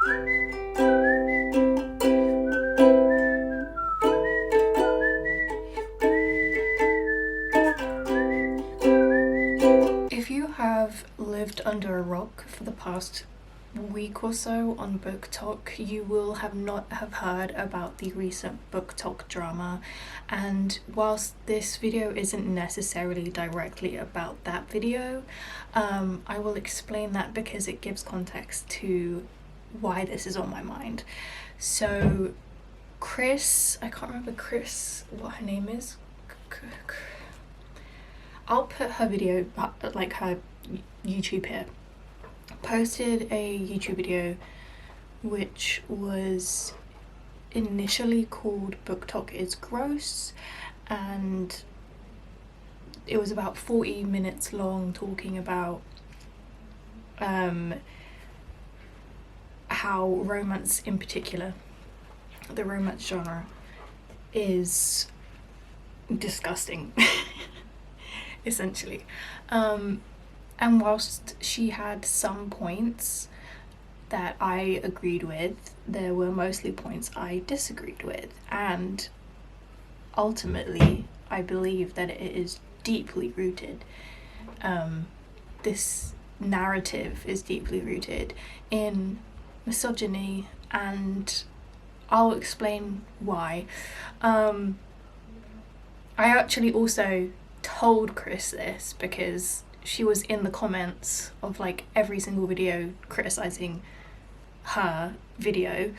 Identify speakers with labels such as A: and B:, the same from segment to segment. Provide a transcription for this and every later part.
A: If you have lived under a rock for the past week or so on BookTok, you will not have heard about the recent BookTok drama, and whilst this video isn't necessarily directly about that video, I will explain that because it gives context to why this is on my mind. So Chris, I can't remember what her name is. I'll put her video, like her YouTube here, posted a YouTube video which was initially called BookTok is Gross, and it was about 40 minutes long, talking about how romance in particular, the romance genre, is disgusting essentially. And whilst she had some points that I agreed with, there were mostly points I disagreed with, and ultimately I believe that it is deeply rooted. This narrative is deeply rooted in misogyny, and I'll explain why. I actually also told Chris this because she was in the comments of like every single video criticizing her video,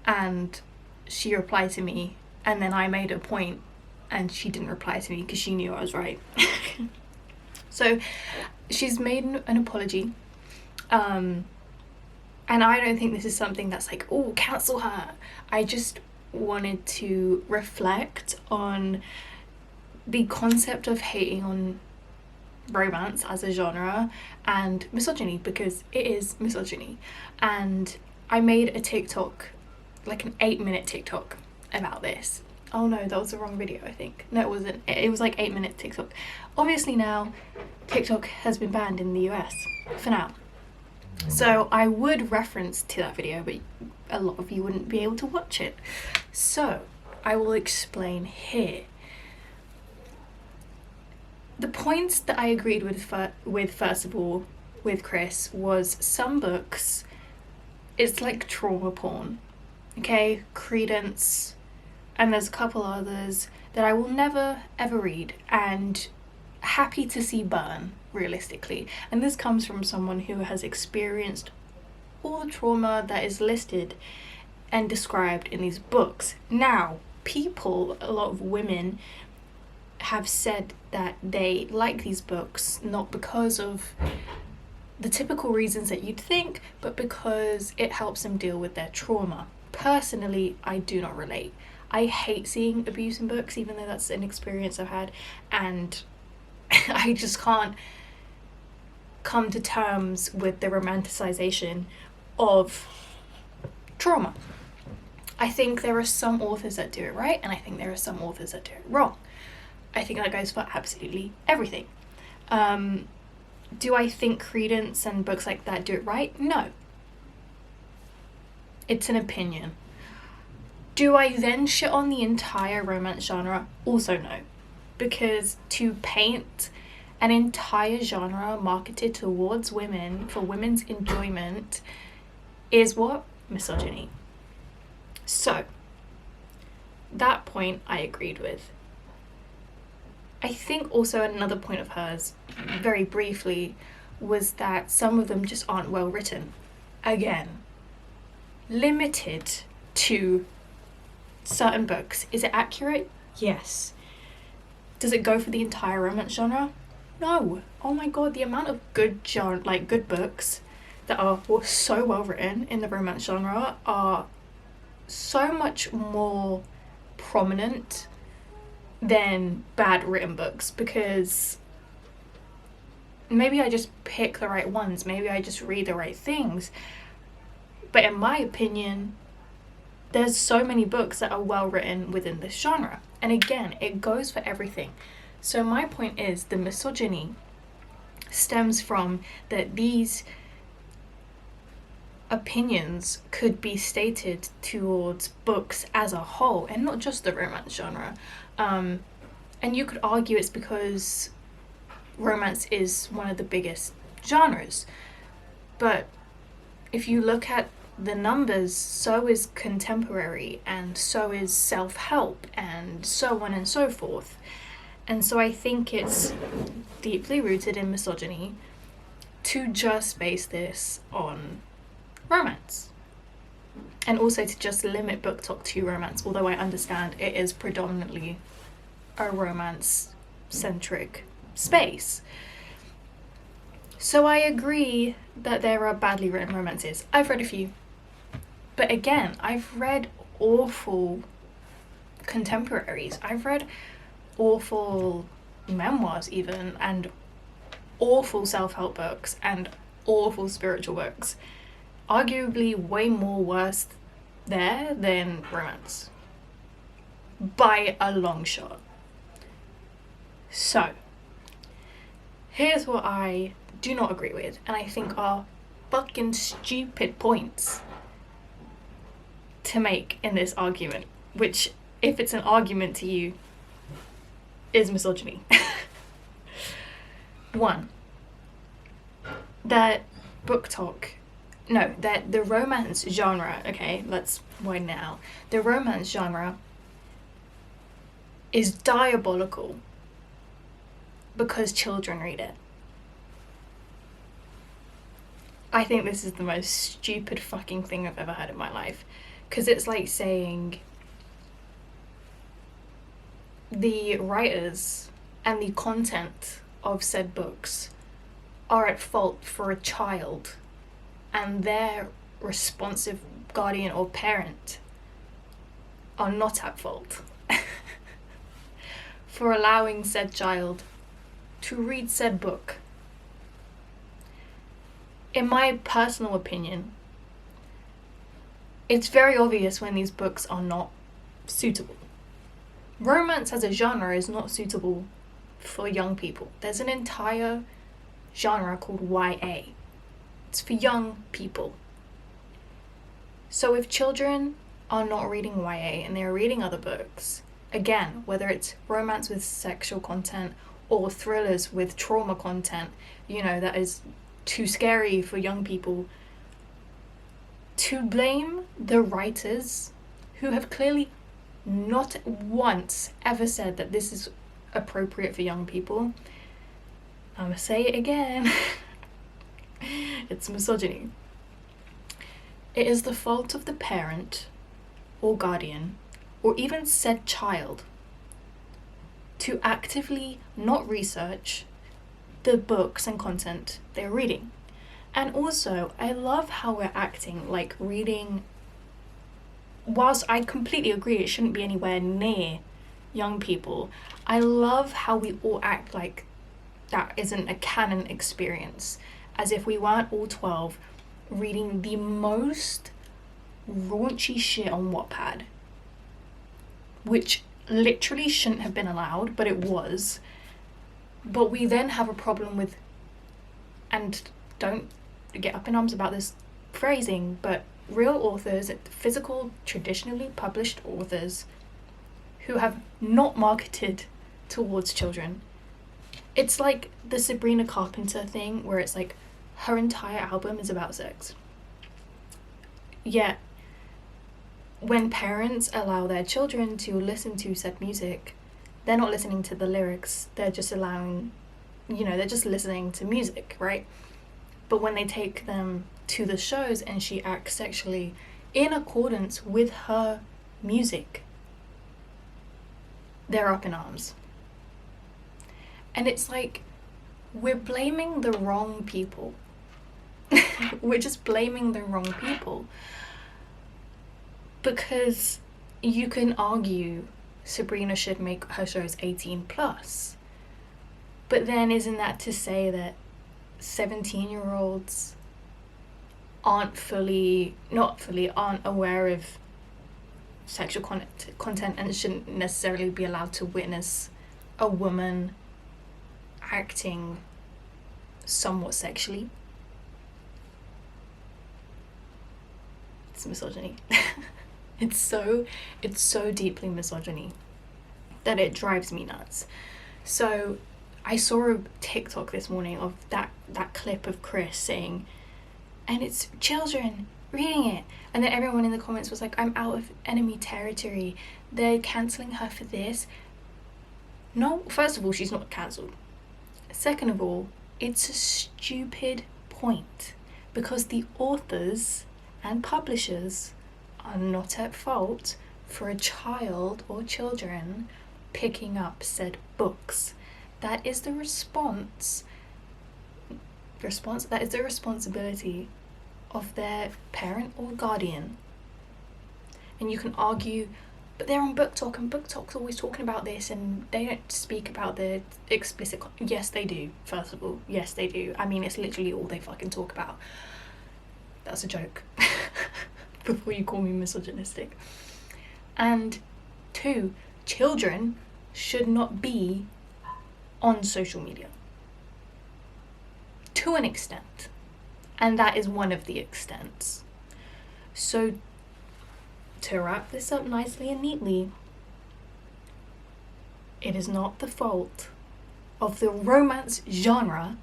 A: and she replied to me, and then I made a point and she didn't reply to me because she knew I was right. So she's made an apology, and I don't think this is something that's like, oh, cancel her. I just wanted to reflect on the concept of hating on romance as a genre and misogyny, because it is misogyny. And I made a TikTok, like an 8-minute TikTok about this. Oh no, that was the wrong video, I think. No, it wasn't. It was like 8-minute TikTok. Obviously now TikTok has been banned in the US for now, so I would reference to that video, but a lot of you wouldn't be able to watch it, so I will explain here. The points that I agreed with first of all with Chris was some books, it's like trauma porn, okay? Credence, and there's a couple others that I will never ever read and happy to see burn, realistically. And this comes from someone who has experienced all the trauma that is listed and described in these books. Now, people, a lot of women, have said that they like these books not because of the typical reasons that you'd think, but because it helps them deal with their trauma. Personally, I do not relate. I hate seeing abuse in books, even though that's an experience I've had, and I just can't come to terms with the romanticization of trauma. I think there are some authors that do it right, and I think there are some authors that do it wrong. I think that goes for absolutely everything. Do I think Credence and books like that do it right? No. It's an opinion. Do I then shit on the entire romance genre? Also no. Because to paint an entire genre marketed towards women for women's enjoyment is what? Misogyny. So, that point I agreed with. I think also another point of hers, very briefly, was that some of them just aren't well written. Again, limited to certain books. Is it accurate? Yes. Does it go for the entire romance genre? No. Oh my god, the amount of good books that are so well written in the romance genre are so much more prominent than bad written books, because maybe I just pick the right ones, maybe I just read the right things, but in my opinion there's so many books that are well written within this genre. And again, it goes for everything. So my point is, the misogyny stems from that these opinions could be stated towards books as a whole and not just the romance genre. And you could argue it's because romance is one of the biggest genres. But if you look at the numbers, so is contemporary, and so is self-help, and so on and so forth. And so I think it's deeply rooted in misogyny to just base this on romance. And also to just limit BookTok to romance, although I understand it is predominantly a romance-centric space. So I agree that there are badly written romances. I've read a few. But again, I've read awful contemporaries. I've read awful memoirs even, and awful self-help books, and awful spiritual books. Arguably way more worse there than romance. By a long shot. So, here's what I do not agree with, and I think are fucking stupid points to make in this argument, which, if it's an argument to you, is misogyny. 1, that the romance genre, okay, let's widen it out. The romance genre is diabolical because children read it. I think this is the most stupid fucking thing I've ever heard in my life. Because it's like saying the writers and the content of said books are at fault for a child and their responsive guardian or parent are not at fault for allowing said child to read said book. In my personal opinion, it's very obvious when these books are not suitable. Romance as a genre is not suitable for young people. There's an entire genre called YA. It's for young people. So if children are not reading YA and they're reading other books, again, whether it's romance with sexual content or thrillers with trauma content, that is too scary for young people, to blame the writers who have clearly not once ever said that this is appropriate for young people, I'm gonna say it again, it's misogyny. It is the fault of the parent or guardian or even said child to actively not research the books and content they're reading. And also, I love how we're acting like reading, whilst I completely agree it shouldn't be anywhere near young people, I love how we all act like that isn't a canon experience, as if we weren't all 12 reading the most raunchy shit on Wattpad, which literally shouldn't have been allowed, but it was. But we then have a problem with, and don't get up in arms about this phrasing, but real authors, physical, traditionally published authors who have not marketed towards children. It's like the Sabrina Carpenter thing where it's like her entire album is about sex. Yet, when parents allow their children to listen to said music, they're not listening to the lyrics, they're just they're just listening to music, right? But when they take them to the shows and she acts sexually in accordance with her music, they're up in arms. And it's like, we're blaming the wrong people. We're just blaming the wrong people. Because you can argue Sabrina should make her shows 18 plus. But then isn't that to say that 17-year-olds aren't aware of sexual content and shouldn't necessarily be allowed to witness a woman acting somewhat sexually? It's misogyny. It's so deeply misogyny that it drives me nuts. So I saw a TikTok this morning of that clip of Chris saying, and it's children reading it, and then everyone in the comments was like, I'm out of enemy territory, they're cancelling her for this. No, first of all, she's not cancelled. Second of all, it's a stupid point, because the authors and publishers are not at fault for a child or children picking up said books. That is the that is the responsibility of their parent or guardian. And you can argue, but they're on BookTok, and BookTok's always talking about this, and they don't speak about the explicit yes, they do. First of all, yes, they do. I mean, it's literally all they fucking talk about. That's a joke. Before you call me misogynistic. And 2, children should not be on social media. To an extent. And that is one of the extents. So, to wrap this up nicely and neatly, it is not the fault of the romance genre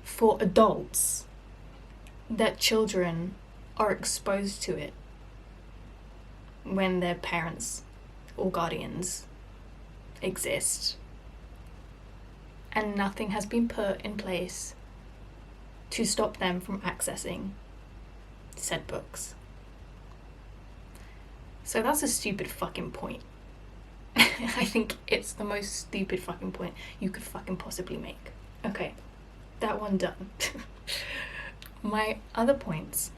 A: for adults that children are exposed to it when their parents or guardians exist, and nothing has been put in place to stop them from accessing said books. So that's a stupid fucking point. I think it's the most stupid fucking point you could fucking possibly make. Okay, that one done. My other points.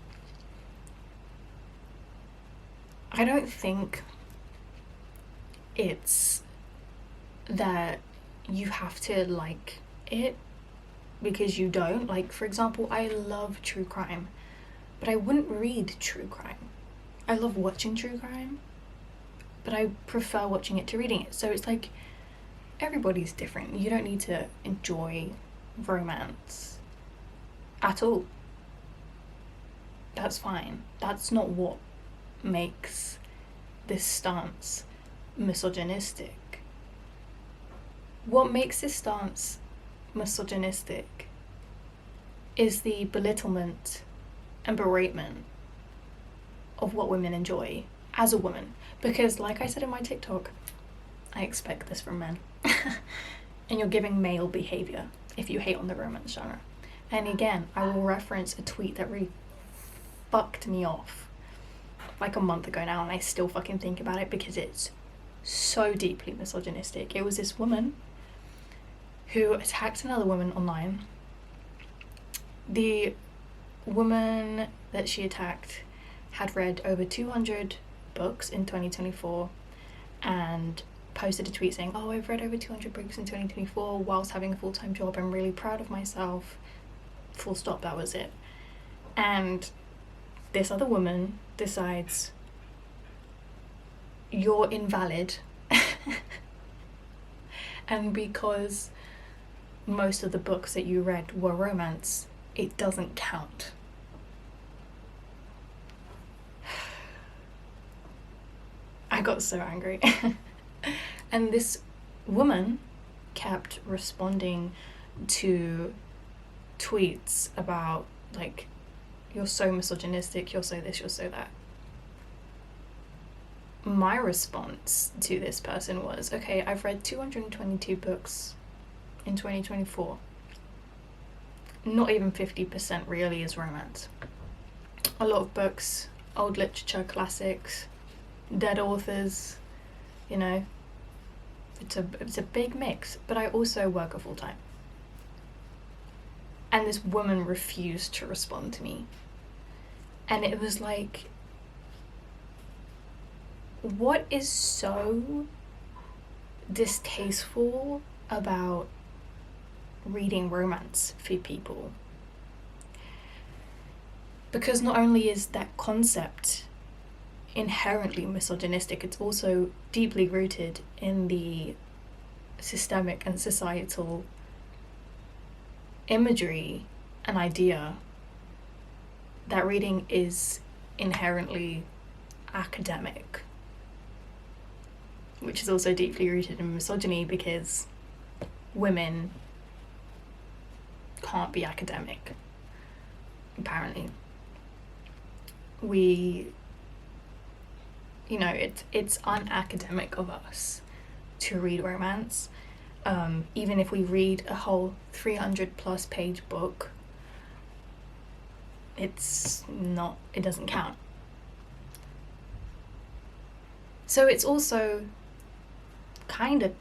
A: I don't think it's that you have to like it because you don't. Like, for example, I love true crime, but I wouldn't read true crime. I love watching true crime, but I prefer watching it to reading it. So it's like, everybody's different. You don't need to enjoy romance at all. That's fine. That's not what makes this stance misogynistic. What makes this stance misogynistic is the belittlement and beratement of what women enjoy as a woman. Because, like I said in my TikTok, I expect this from men. And you're giving male behavior if you hate on the romance genre. And again, I will reference a tweet that really fucked me off like a month ago now, and I still fucking think about it because it's so deeply misogynistic. It was this woman who attacked another woman online. The woman that she attacked had read over 200 books in 2024 and posted a tweet saying, oh, I've read over 200 books in 2024 whilst having a full-time job. I'm really proud of myself. Full stop, that was it. And this other woman decides, you're invalid. And because most of the books that you read were romance, it doesn't count. I got so angry. And this woman kept responding to tweets about, like, you're so misogynistic, you're so this, you're so that. My response to this person was, okay, I've read 222 books in 2024. Not even 50% really is romance. A lot of books, old literature, classics, dead authors, you know, it's a big mix. But I also work a full time. And this woman refused to respond to me. And it was like, what is so distasteful about reading romance for people? Because not only is that concept inherently misogynistic, it's also deeply rooted in the systemic and societal imagery and idea that reading is inherently academic, which is also deeply rooted in misogyny, because women can't be academic, apparently. It's unacademic of us to read romance. Even if we read a whole 300 plus page book, it doesn't count. So it's also kind of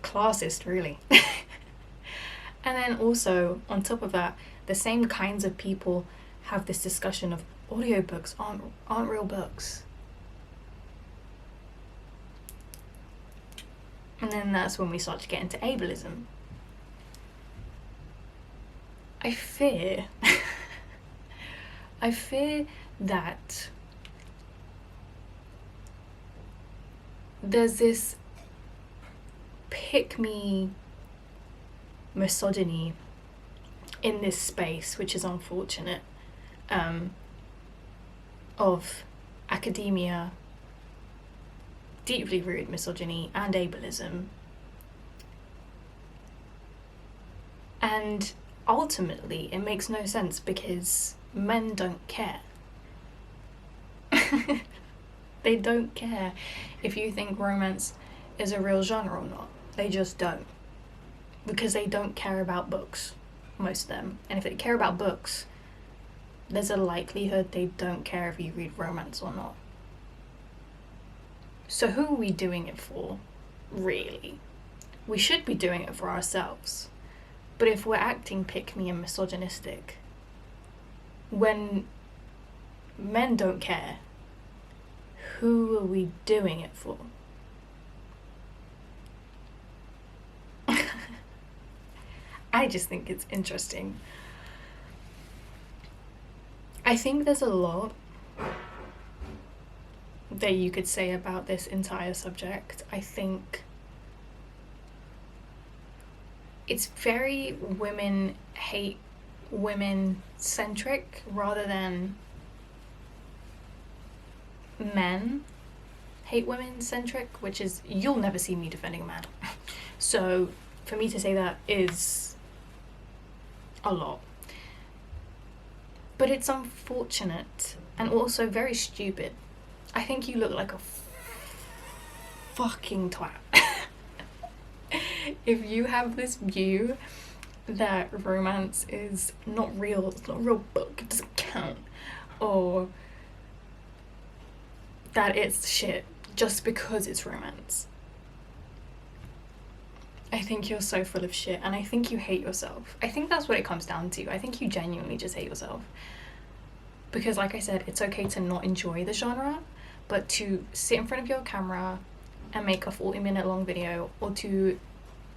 A: classist, really. And then also, on top of that, the same kinds of people have this discussion of audiobooks aren't real books. And then that's when we start to get into ableism. I fear that there's this pick-me misogyny in this space, which is unfortunate, of academia, deeply rooted misogyny and ableism. And ultimately, it makes no sense because men don't care. They don't care if you think romance is a real genre or not. They just don't. Because they don't care about books, most of them. And if they care about books, there's a likelihood they don't care if you read romance or not. So who are we doing it for, really? We should be doing it for ourselves. But if we're acting pick-me and misogynistic, when men don't care, who are we doing it for? I just think it's interesting. I think there's a lot that you could say about this entire subject. I think it's very women hate women centric rather than men hate women centric, which is, you'll never see me defending a man. So for me to say that is a lot. But it's unfortunate and also very stupid. I think you look like a fucking twat if you have this view that romance is not real, it's not a real book, it doesn't count, or that it's shit just because it's romance. I think you're so full of shit, and I think you hate yourself. I think that's what it comes down to. I think you genuinely just hate yourself. Because like I said, it's okay to not enjoy the genre, but to sit in front of your camera and make a 40-minute long video, or to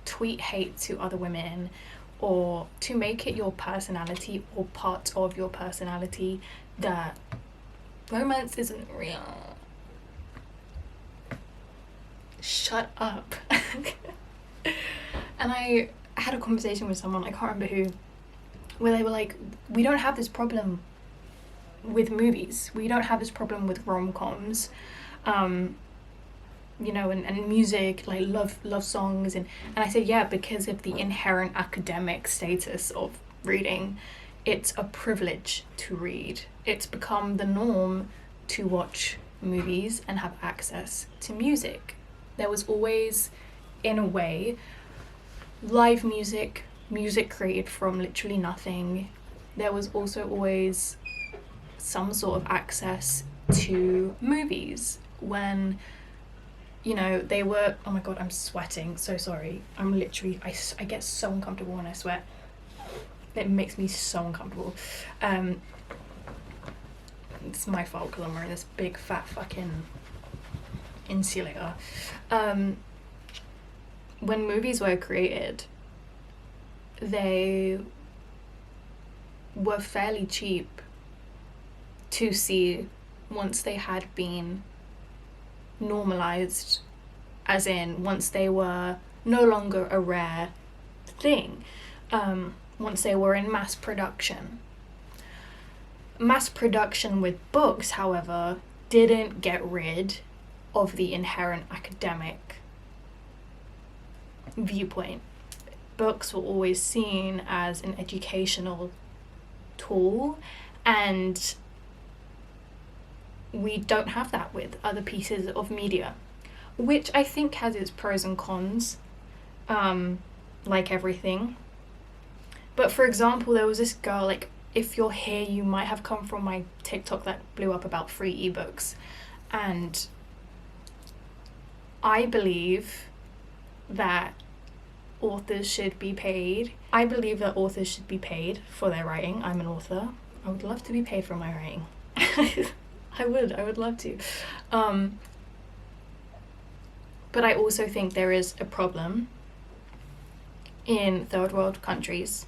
A: tweet hate to other women, or to make it your personality or part of your personality that romance isn't real. Shut up. And I had a conversation with someone, I can't remember who, where they were like, we don't have this problem with movies. We don't have this problem with rom-coms, you know, and music, like love songs. And I said, yeah, because of the inherent academic status of reading. It's a privilege to read. It's become the norm to watch movies and have access to music. There was always, in a way, live music created from literally nothing. There was also always some sort of access to movies when, you know, they were, oh my god, I'm sweating, so sorry. I'm literally, I get so uncomfortable when I sweat. It makes me so uncomfortable. It's my fault because I'm wearing this big fat fucking insulator. When movies were created, they were fairly cheap to see once they had been normalized, as in once they were no longer a rare thing, once they were in mass production. Mass production with books, however, didn't get rid of the inherent academic viewpoint. Books were always seen as an educational tool, and we don't have that with other pieces of media, which I think has its pros and cons, like everything. But for example, there was this girl, like, if you're here, you might have come from my TikTok that blew up about free ebooks. And I believe that authors should be paid. I believe that authors should be paid for their writing. I'm an author. I would love to be paid for my writing. I would love to. But I also think there is a problem in third world countries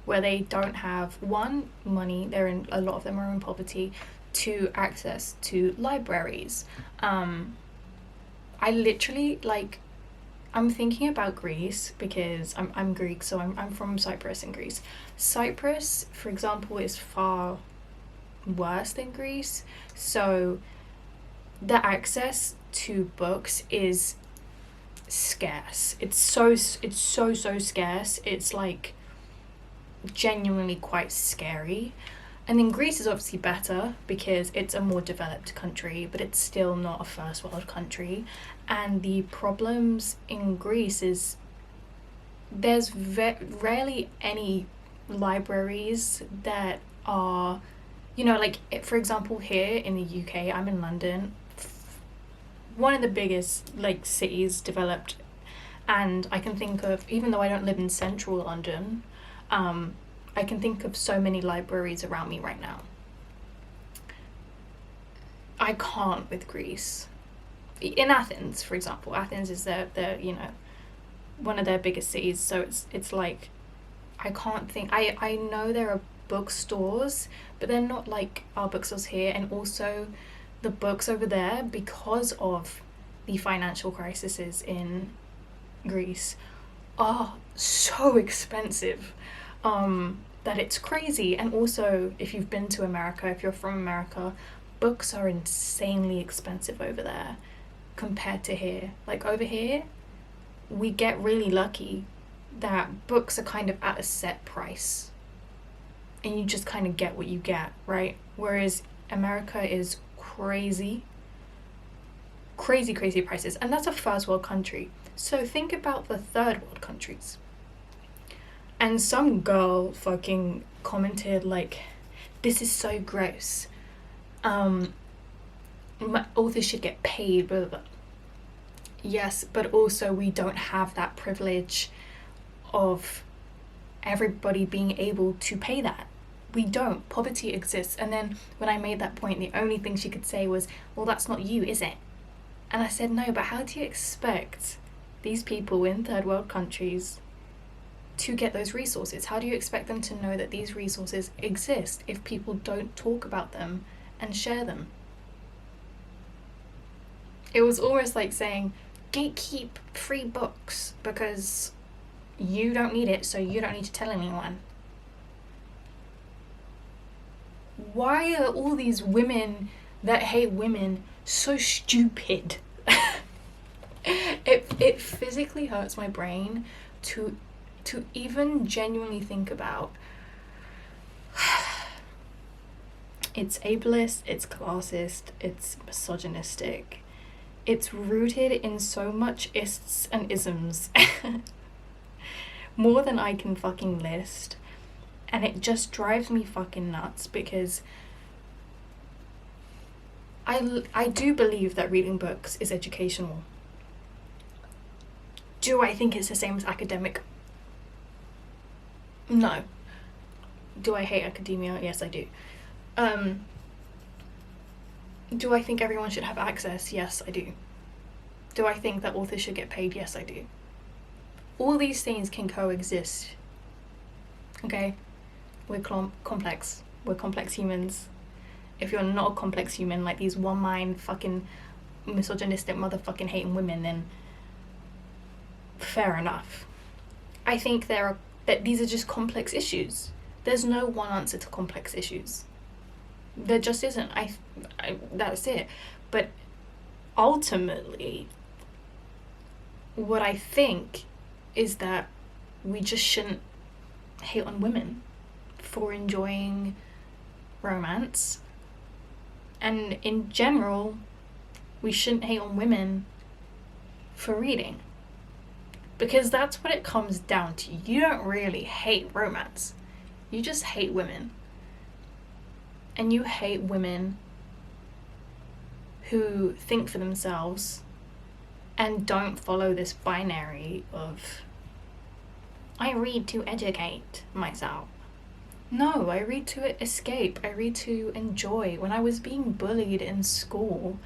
A: where they don't have, one, money, a lot of them are in poverty, two, access to libraries. I literally, like, I'm thinking about Greece because I'm Greek, so I'm from Cyprus in Greece. Cyprus, for example, is far worse than Greece, so the access to books is scarce. It's so scarce. It's like genuinely quite scary. And then Greece is obviously better because it's a more developed country, but it's still not a first world country. And the problems in Greece is there's rarely any libraries that are, you know, like, for example, here in the UK, I'm in London, one of the biggest, like, cities developed, and I can think of, even though I don't live in central London, I can think of so many libraries around me right now. I can't with Greece. In Athens, for example, Athens is their you know, one of their biggest cities, so it's like, I can't think, I know there are bookstores, but they're not like our bookstores here. And also the books over there, because of the financial crises in Greece, are so expensive that it's crazy. And also, if you've been to America, if you're from America, books are insanely expensive over there compared to here. Like, over here, we get really lucky that books are kind of at a set price and you just kind of get what you get, right? Whereas America is crazy prices, and that's a first world country. So think about the third world countries. And some girl fucking commented, like, this is so gross, authors should get paid, blah, blah, blah. Yes, but also we don't have that privilege of everybody being able to pay that. We don't. Poverty exists. And then when I made that point, the only thing she could say was, well, that's not you, is it? And I said, no, but how do you expect these people in third world countries to get those resources? How do you expect them to know that these resources exist if people don't talk about them and share them? It was almost like saying, gatekeep free books because you don't need it, so you don't need to tell anyone. Why are all these women that hate women so stupid? It physically hurts my brain to even genuinely think about. It's ableist, it's classist, it's misogynistic. It's rooted in so much ists and isms. More than I can fucking list. And it just drives me fucking nuts because I do believe that reading books is educational. Do I think it's the same as academic? No. Do I hate academia? Yes, I do. Do I think everyone should have access? Yes, I do. Do I think that authors should get paid? Yes, I do. All these things can coexist. Okay? We're complex. We're complex humans. If you're not a complex human, like these one-mind fucking misogynistic motherfucking hating women, then fair enough. I think that these are just complex issues. There's no one answer to complex issues. There just isn't. That's it. But ultimately, what I think is that we just shouldn't hate on women for enjoying romance, and in general we shouldn't hate on women for reading, because that's what it comes down to. You don't really hate romance, you just hate women, and you hate women who think for themselves and don't follow this binary of I read to educate myself. No, I read to escape. I read to enjoy. When I was being bullied in school,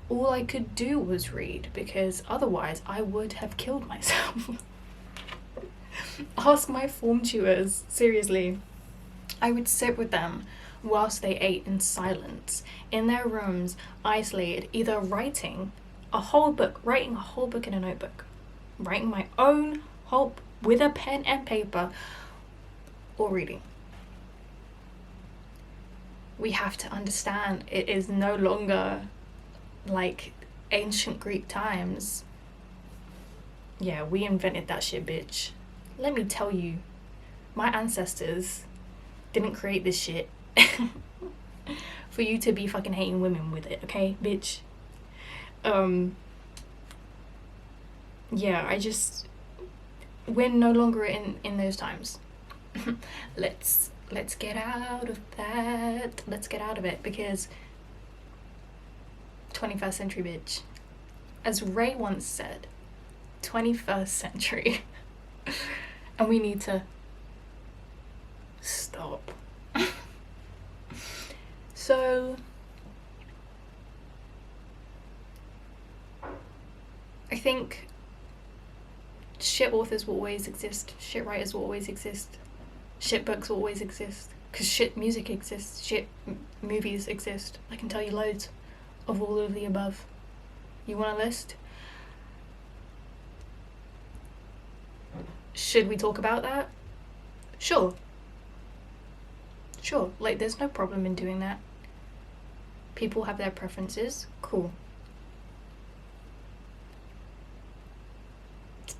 A: all I could do was read, because otherwise I would have killed myself. Ask my form tutors, seriously. I would sit with them whilst they ate in silence, in their rooms, isolated, either writing a whole book in a notebook, writing my own whole with a pen and paper, or reading. We have to understand it is no longer like ancient Greek times. Yeah, we invented that shit, bitch. Let me tell you, my ancestors didn't create this shit for you to be fucking hating women with it, okay, bitch? Yeah, we're no longer in those times. Let's get out of that. Let's get out of it, because 21st century, bitch. As Ray once said, 21st century. And we need to stop. So I think shit authors will always exist, shit writers will always exist, shit books will always exist, because shit music exists, shit movies exist. I can tell you loads of all of the above. You want a list? Should we talk about that? Sure, like there's no problem in doing that. People have their preferences, cool.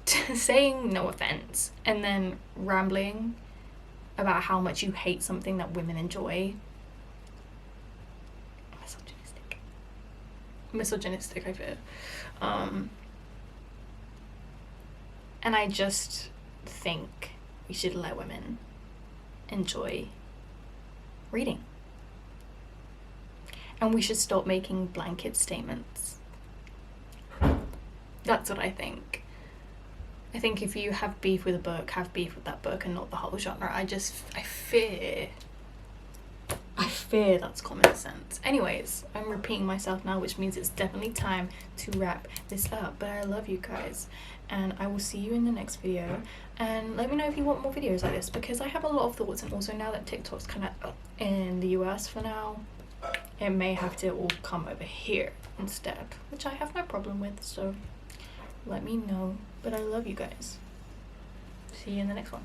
A: Saying no offense and then rambling about how much you hate something that women enjoy, misogynistic, I feel. And I just think we should let women enjoy reading, and we should stop making blanket statements. That's what I think. I think if you have beef with a book, have beef with that book and not the whole genre. I fear that's common sense. Anyways, I'm repeating myself now, which means it's definitely time to wrap this up. But I love you guys, and I will see you in the next video. And let me know if you want more videos like this, because I have a lot of thoughts. And also, now that TikTok's kind of in the US for now, it may have to all come over here instead, which I have no problem with. So let me know. But I love you guys. See you in the next one.